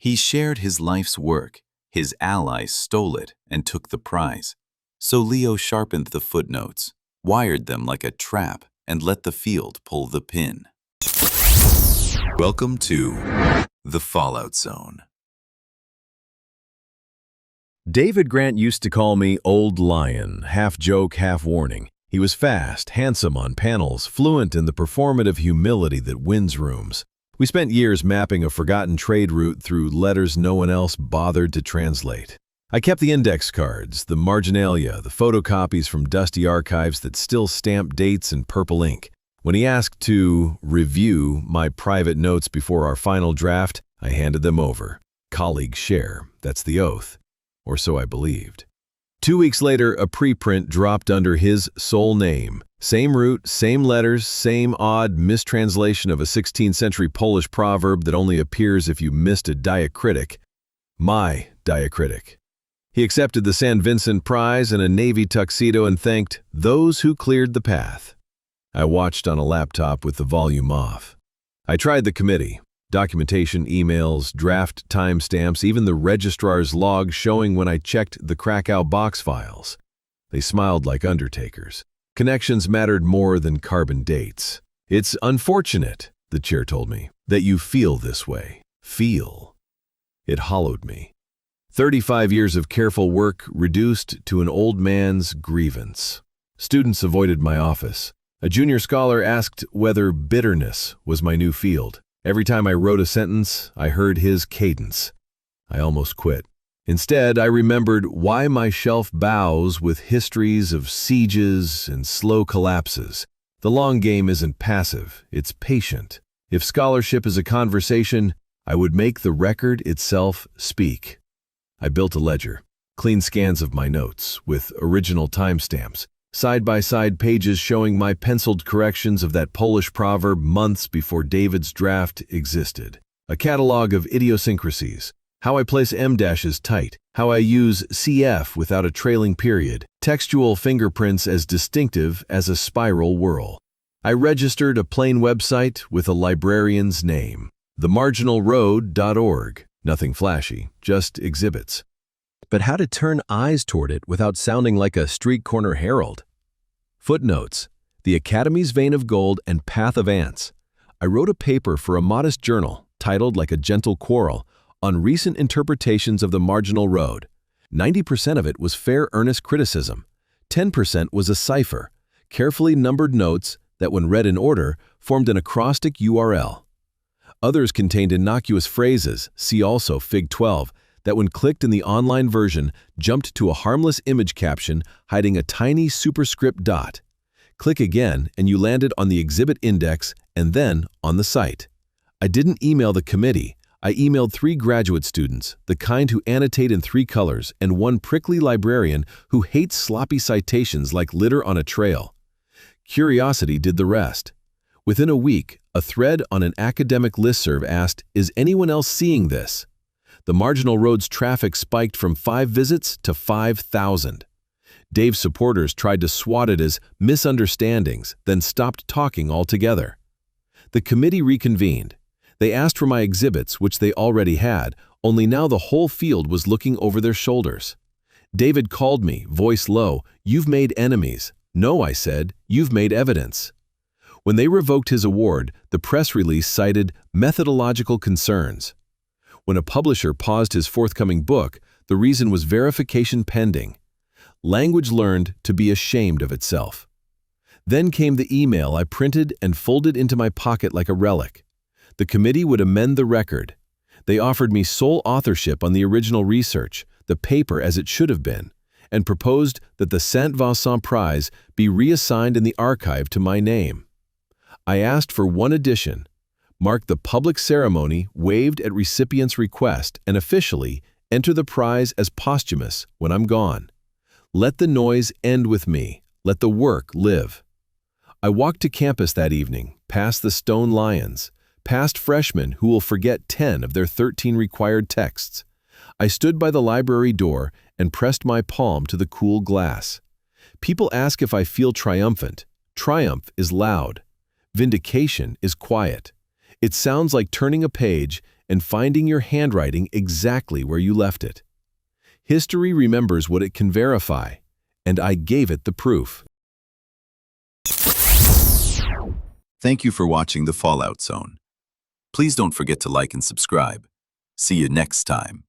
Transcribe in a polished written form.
He shared his life's work. His allies stole it and took the prize. So Leo sharpened the footnotes, wired them like a trap, and let the field pull the pin. Welcome to The Fallout Zone. David Grant used to call me Old Lion, half joke, half warning. He was fast, handsome on panels, fluent in the performative humility that wins rooms. We spent years mapping a forgotten trade route through letters no one else bothered to translate. I kept the index cards, the marginalia, the photocopies from dusty archives that still stamp dates in purple ink. When he asked to review my private notes before our final draft, I handed them over. Colleagues share, that's the oath. Or so I believed. 2 weeks later, a preprint dropped under his sole name. Same root, same letters, same odd mistranslation of a 16th century Polish proverb that only appears if you missed a diacritic. My diacritic. He accepted the San Vincent Prize in a Navy tuxedo and thanked those who cleared the path. I watched on a laptop with the volume off. I tried the committee. Documentation, emails, draft timestamps, even the registrar's log showing when I checked the Krakow box files. They smiled like undertakers. Connections mattered more than carbon dates. It's unfortunate, the chair told me, that you feel this way. Feel. It hollowed me. 35 years of careful work reduced to an old man's grievance. Students avoided my office. A junior scholar asked whether bitterness was my new field. Every time I wrote a sentence, I heard his cadence. I almost quit. Instead, I remembered why my shelf bows with histories of sieges and slow collapses. The long game isn't passive, it's patient. If scholarship is a conversation, I would make the record itself speak. I built a ledger, clean scans of my notes, with original timestamps, side-by-side pages showing my penciled corrections of that Polish proverb months before David's draft existed. A catalog of idiosyncrasies, how I place M-dashes tight, how I use CF without a trailing period, textual fingerprints as distinctive as a spiral whirl. I registered a plain website with a librarian's name, themarginalroad.org. Nothing flashy, just exhibits. But how to turn eyes toward it without sounding like a street corner herald? Footnotes, The Academy's Vein of Gold and Path of Ants. I wrote a paper for a modest journal, titled Like a Gentle Quarrel, on recent interpretations of the marginal road. 90% of it was fair, earnest criticism. 10% was a cipher, carefully numbered notes that, when read in order, formed an acrostic URL. Others contained innocuous phrases, see also Fig 12, that when clicked in the online version jumped to a harmless image caption hiding a tiny superscript dot. Click again and you landed on the exhibit index and then on the site. I didn't email the committee. I emailed 3 graduate students, the kind who annotate in 3 colors, and 1 prickly librarian who hates sloppy citations like litter on a trail. Curiosity did the rest. Within a week, a thread on an academic listserv asked, "Is anyone else seeing this?" The marginal road's traffic spiked from 5 visits to 5,000. Dave's supporters tried to swat it as misunderstandings, then stopped talking altogether. The committee reconvened. They asked for my exhibits, which they already had, only now the whole field was looking over their shoulders. David called me, voice low. "You've made enemies." "No," I said, "you've made evidence." When they revoked his award, the press release cited methodological concerns. When a publisher paused his forthcoming book, the reason was verification pending. Language learned to be ashamed of itself. Then came the email I printed and folded into my pocket like a relic. The committee would amend the record. They offered me sole authorship on the original research, the paper as it should have been, and proposed that the Saint Vincent Prize be reassigned in the archive to my name. I asked for one addition: mark the public ceremony waived at recipient's request and officially enter the prize as posthumous when I'm gone. Let the noise end with me. Let the work live. I walked to campus that evening, past the stone lions, past freshmen who will forget 10 of their 13 required texts. I stood by the library door and pressed my palm to the cool glass. People ask if I feel triumphant. Triumph is loud. Vindication is quiet. It sounds like turning a page and finding your handwriting exactly where you left it. History remembers what it can verify, and I gave it the proof. Thank you for watching The Fallout Zone. Please don't forget to like and subscribe. See you next time.